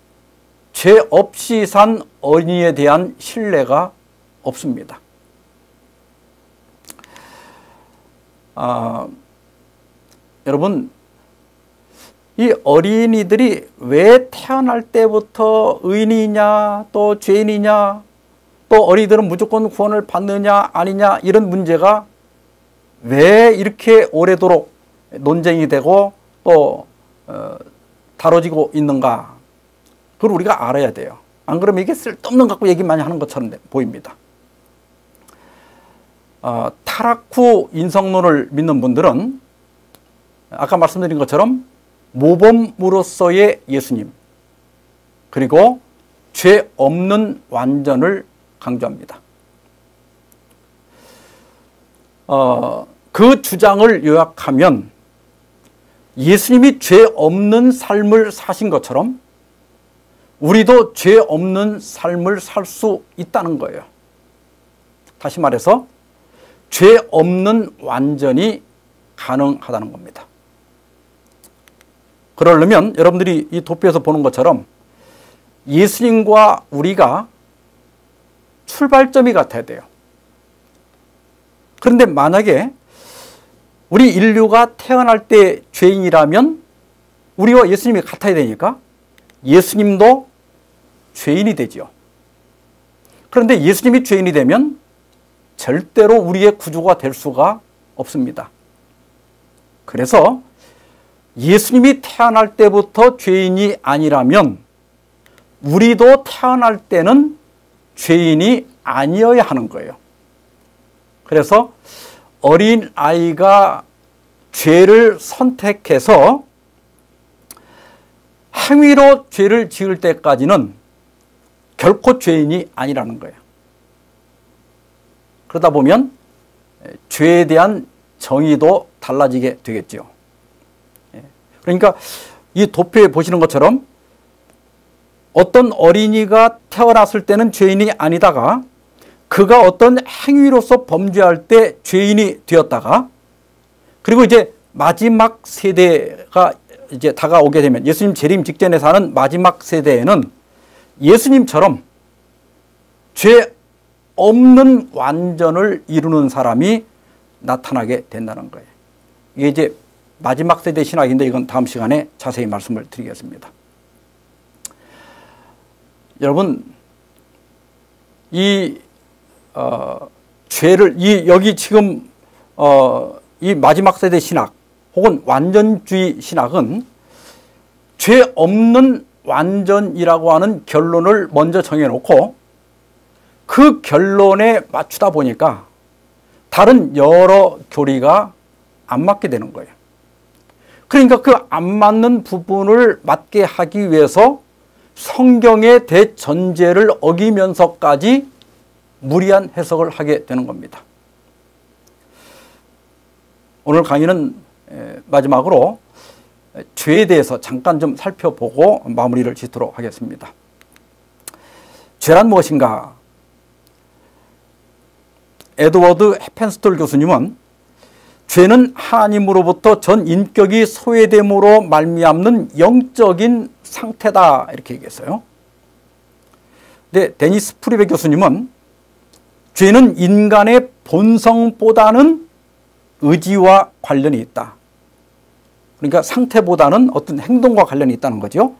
죄 없이 산 어린이에 대한 신뢰가 없습니다. 여러분, 이 어린이들이 왜 태어날 때부터 의인이냐 또 죄인이냐 또 어린이들은 무조건 구원을 받느냐 아니냐 이런 문제가 왜 이렇게 오래도록 논쟁이 되고 또 다뤄지고 있는가, 그걸 우리가 알아야 돼요. 안 그러면 이게 쓸데없는 갖고 얘기 많이 하는 것처럼 보입니다. 타락 후 인성론을 믿는 분들은 아까 말씀드린 것처럼 모범으로서의 예수님, 그리고 죄 없는 완전을 강조합니다. 그 주장을 요약하면 예수님이 죄 없는 삶을 사신 것처럼 우리도 죄 없는 삶을 살 수 있다는 거예요. 다시 말해서 죄 없는 완전이 가능하다는 겁니다. 그러려면 여러분들이 이 도표에서 보는 것처럼 예수님과 우리가 출발점이 같아야 돼요. 그런데 만약에 우리 인류가 태어날 때 죄인이라면 우리와 예수님이 같아야 되니까 예수님도 죄인이 되지요. 그런데 예수님이 죄인이 되면 절대로 우리의 구주가 될 수가 없습니다. 그래서 예수님이 태어날 때부터 죄인이 아니라면 우리도 태어날 때는 죄인이 아니어야 하는 거예요. 그래서 어린 아이가 죄를 선택해서 행위로 죄를 지을 때까지는 결코 죄인이 아니라는 거예요. 그러다 보면 죄에 대한 정의도 달라지게 되겠죠. 그러니까 이 도표에 보시는 것처럼 어떤 어린이가 태어났을 때는 죄인이 아니다가 그가 어떤 행위로서 범죄할 때 죄인이 되었다가 그리고 이제 마지막 세대가 이제 다가오게 되면 예수님 재림 직전에 사는 마지막 세대에는 예수님처럼 죄 없는 완전을 이루는 사람이 나타나게 된다는 거예요. 이게 이제 마지막 세대 신학인데 이건 다음 시간에 자세히 말씀을 드리겠습니다. 여러분, 이 죄를 여기 지금 이 마지막 세대 신학 혹은 완전주의 신학은 죄 없는 완전이라고 하는 결론을 먼저 정해놓고 그 결론에 맞추다 보니까 다른 여러 교리가 안 맞게 되는 거예요. 그러니까 그 안 맞는 부분을 맞게 하기 위해서 성경의 대전제를 어기면서까지 무리한 해석을 하게 되는 겁니다. 오늘 강의는 마지막으로 죄에 대해서 잠깐 좀 살펴보고 마무리를 짓도록 하겠습니다. 죄란 무엇인가? 에드워드 해펜스톨 교수님은 죄는 하나님으로부터 전 인격이 소외됨으로 말미암는 영적인 상태다 이렇게 얘기했어요. 근데 데니스 프리베 교수님은 죄는 인간의 본성보다는 의지와 관련이 있다. 그러니까 상태보다는 어떤 행동과 관련이 있다는 거죠.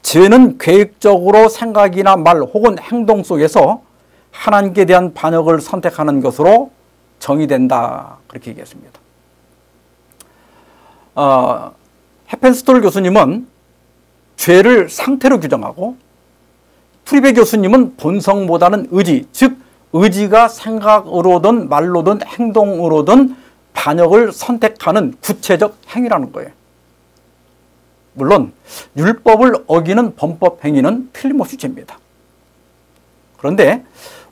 죄는 계획적으로 생각이나 말 혹은 행동 속에서 하나님께 대한 반역을 선택하는 것으로 정의된다. 그렇게 얘기했습니다. 해펜스톨 교수님은 죄를 상태로 규정하고 프리베 교수님은 본성보다는 의지, 즉 의지가 생각으로든 말로든 행동으로든 반역을 선택하는 구체적 행위라는 거예요. 물론 율법을 어기는 범법 행위는 틀림없이 죄입니다. 그런데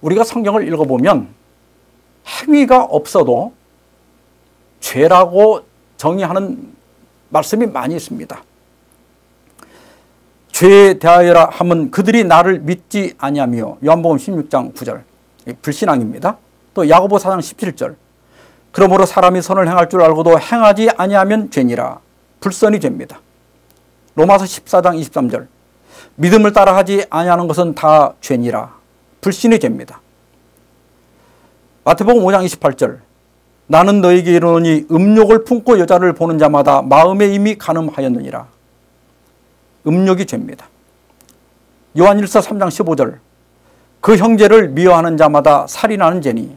우리가 성경을 읽어보면 행위가 없어도 죄라고 정의하는 말씀이 많이 있습니다. 죄에 대하여라 하면 그들이 나를 믿지 아니하며 요한복음 16장 9절 불신앙입니다. 또 야고보 4장 17절 그러므로 사람이 선을 행할 줄 알고도 행하지 아니하면 죄니라 불선이 죄입니다. 로마서 14장 23절 믿음을 따라하지 아니하는 것은 다 죄니라 불신이 죄입니다. 마태복음 5장 28절 나는 너에게 이르노니 음욕을 품고 여자를 보는 자마다 마음에 이미 간음하였느니라 음욕이 죄입니다. 요한일서 3장 15절 그 형제를 미워하는 자마다 살인하는 죄니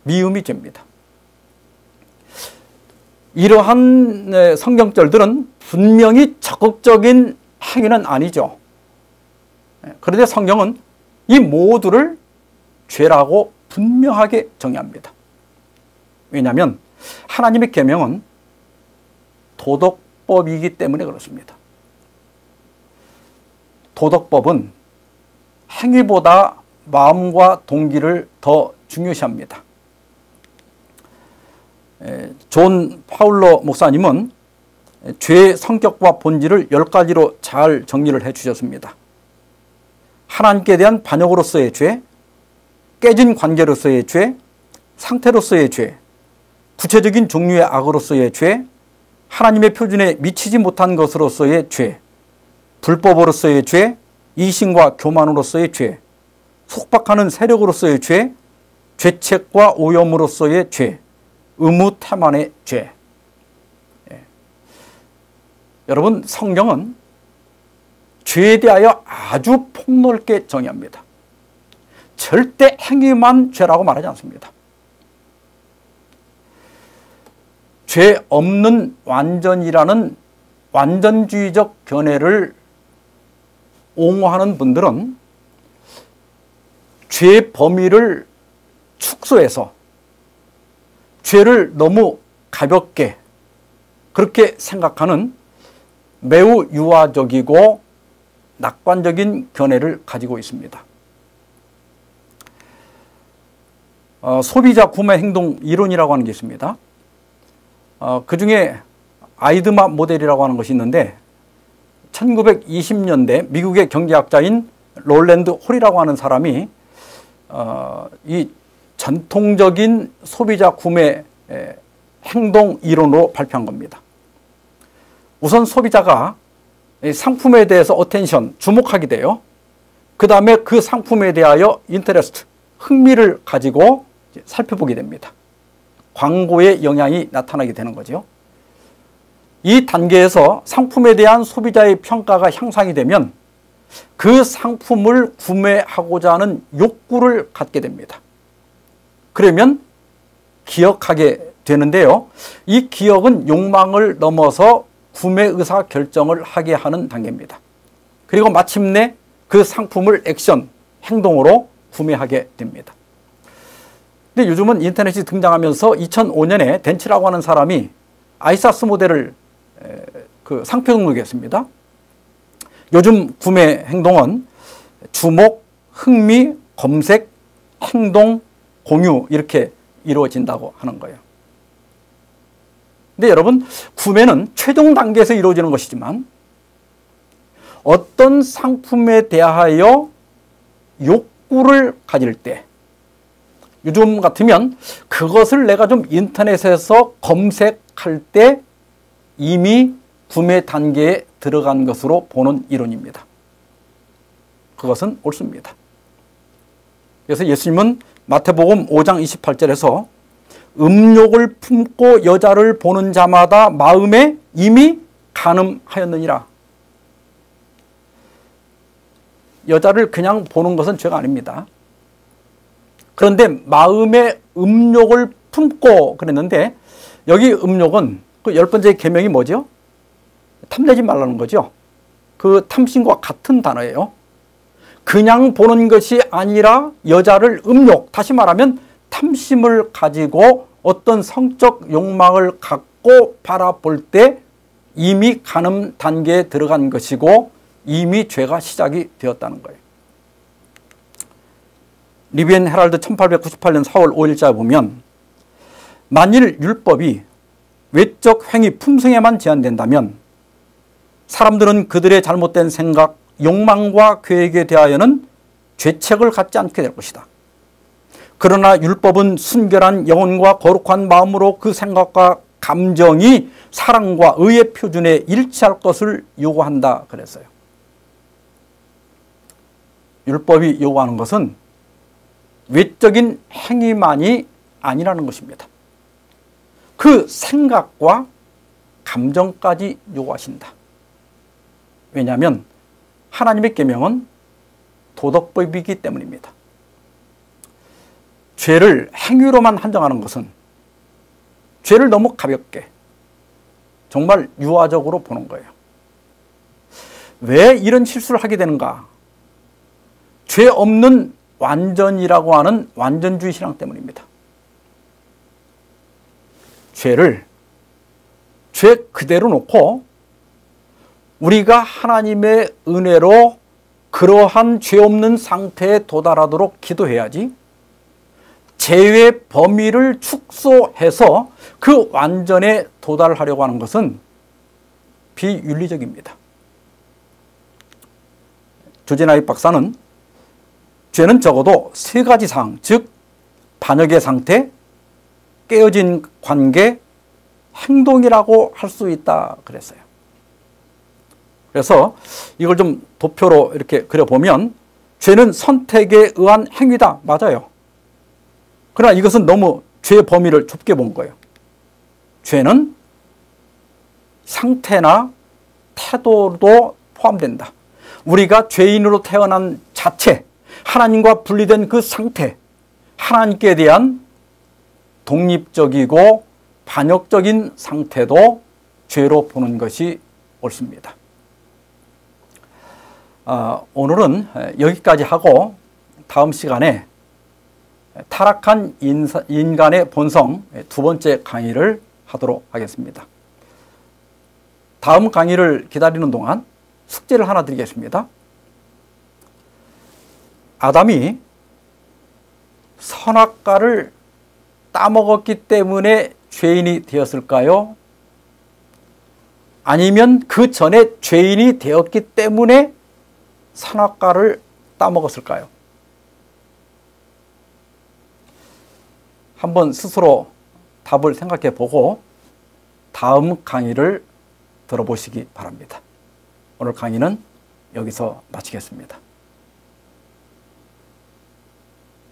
미움이 죄입니다. 이러한 성경절들은 분명히 적극적인 행위는 아니죠. 그런데 성경은 이 모두를 죄라고 분명하게 정의합니다. 왜냐하면 하나님의 계명은 도덕 도덕법이기 때문에 그렇습니다. 도덕법은 행위보다 마음과 동기를 더 중요시합니다. 존 파울로 목사님은 죄의 성격과 본질을 10가지로 잘 정리를 해주셨습니다. 하나님께 대한 반역으로서의 죄, 깨진 관계로서의 죄, 상태로서의 죄, 구체적인 종류의 악으로서의 죄, 하나님의 표준에 미치지 못한 것으로서의 죄, 불법으로서의 죄, 이신과 교만으로서의 죄, 속박하는 세력으로서의 죄, 죄책과 오염으로서의 죄, 의무태만의 죄. 여러분, 성경은 죄에 대하여 아주 폭넓게 정의합니다. 절대 행위만 죄라고 말하지 않습니다. 죄 없는 완전이라는 완전주의적 견해를 옹호하는 분들은 죄의 범위를 축소해서 죄를 너무 가볍게 그렇게 생각하는 매우 유아적이고 낙관적인 견해를 가지고 있습니다. 소비자 구매 행동 이론이라고 하는 게 있습니다. 그 중에 아이드마 모델이라고 하는 것이 있는데 1920년대 미국의 경제학자인 롤랜드 홀이라고 하는 사람이 이 전통적인 소비자 구매 행동 이론으로 발표한 겁니다. 우선 소비자가 상품에 대해서 어텐션, 주목하게 돼요. 그 다음에 그 상품에 대하여 인터레스트, 흥미를 가지고 살펴보게 됩니다. 광고의 영향이 나타나게 되는 거죠. 이 단계에서 상품에 대한 소비자의 평가가 향상이 되면 그 상품을 구매하고자 하는 욕구를 갖게 됩니다. 그러면 기억하게 되는데요. 이 기억은 욕망을 넘어서 구매 의사 결정을 하게 하는 단계입니다. 그리고 마침내 그 상품을 액션, 행동으로 구매하게 됩니다. 근데 요즘은 인터넷이 등장하면서 2005년에 덴치라고 하는 사람이 아이사스 모델을 상표 등록했습니다. 요즘 구매 행동은 주목, 흥미, 검색, 행동, 공유 이렇게 이루어진다고 하는 거예요. 근데 여러분, 구매는 최종 단계에서 이루어지는 것이지만 어떤 상품에 대하여 욕구를 가질 때, 요즘 같으면 그것을 내가 좀 인터넷에서 검색할 때 이미 구매 단계에 들어간 것으로 보는 이론입니다. 그것은 옳습니다. 그래서 예수님은 마태복음 5장 28절에서 음욕을 품고 여자를 보는 자마다 마음에 이미 간음하였느니라. 여자를 그냥 보는 것은 죄가 아닙니다. 그런데 마음에 음욕을 품고 그랬는데 여기 음욕은 그 10번째 계명이 뭐죠? 탐내지 말라는 거죠. 그 탐심과 같은 단어예요. 그냥 보는 것이 아니라 여자를 음욕, 다시 말하면 탐심을 가지고 어떤 성적 욕망을 갖고 바라볼 때 이미 간음 단계에 들어간 것이고 이미 죄가 시작이 되었다는 거예요. 리비엔 헤럴드 1898년 4월 5일자에 보면 만일 율법이 외적 행위 품성에만 제한된다면 사람들은 그들의 잘못된 생각, 욕망과 계획에 대하여는 죄책을 갖지 않게 될 것이다. 그러나 율법은 순결한 영혼과 거룩한 마음으로 그 생각과 감정이 사랑과 의의 표준에 일치할 것을 요구한다 그랬어요. 율법이 요구하는 것은 외적인 행위만이 아니라는 것입니다. 그 생각과 감정까지 요구하신다. 왜냐하면 하나님의 계명은 도덕법이기 때문입니다. 죄를 행위로만 한정하는 것은 죄를 너무 가볍게 정말 유아적으로 보는 거예요. 왜 이런 실수를 하게 되는가? 죄 없는 완전이라고 하는 완전주의 신앙 때문입니다. 죄를 죄 그대로 놓고 우리가 하나님의 은혜로 그러한 죄 없는 상태에 도달하도록 기도해야지, 죄의 범위를 축소해서 그 완전에 도달하려고 하는 것은 비윤리적입니다. 조진아이 박사는 죄는 적어도 세 가지 사항, 즉 반역의 상태, 깨어진 관계, 행동이라고 할 수 있다 그랬어요. 그래서 이걸 좀 도표로 이렇게 그려보면, 죄는 선택에 의한 행위다. 맞아요. 그러나 이것은 너무 죄의 범위를 좁게 본 거예요. 죄는 상태나 태도도 포함된다. 우리가 죄인으로 태어난 자체, 하나님과 분리된 그 상태, 하나님께 대한 독립적이고 반역적인 상태도 죄로 보는 것이 옳습니다. 오늘은 여기까지 하고 다음 시간에 타락한 인간의 본성 두 번째 강의를 하도록 하겠습니다. 다음 강의를 기다리는 동안 숙제를 하나 드리겠습니다. 아담이 선악과를 따먹었기 때문에 죄인이 되었을까요? 아니면 그 전에 죄인이 되었기 때문에 선악과를 따먹었을까요? 한번 스스로 답을 생각해 보고 다음 강의를 들어보시기 바랍니다. 오늘 강의는 여기서 마치겠습니다.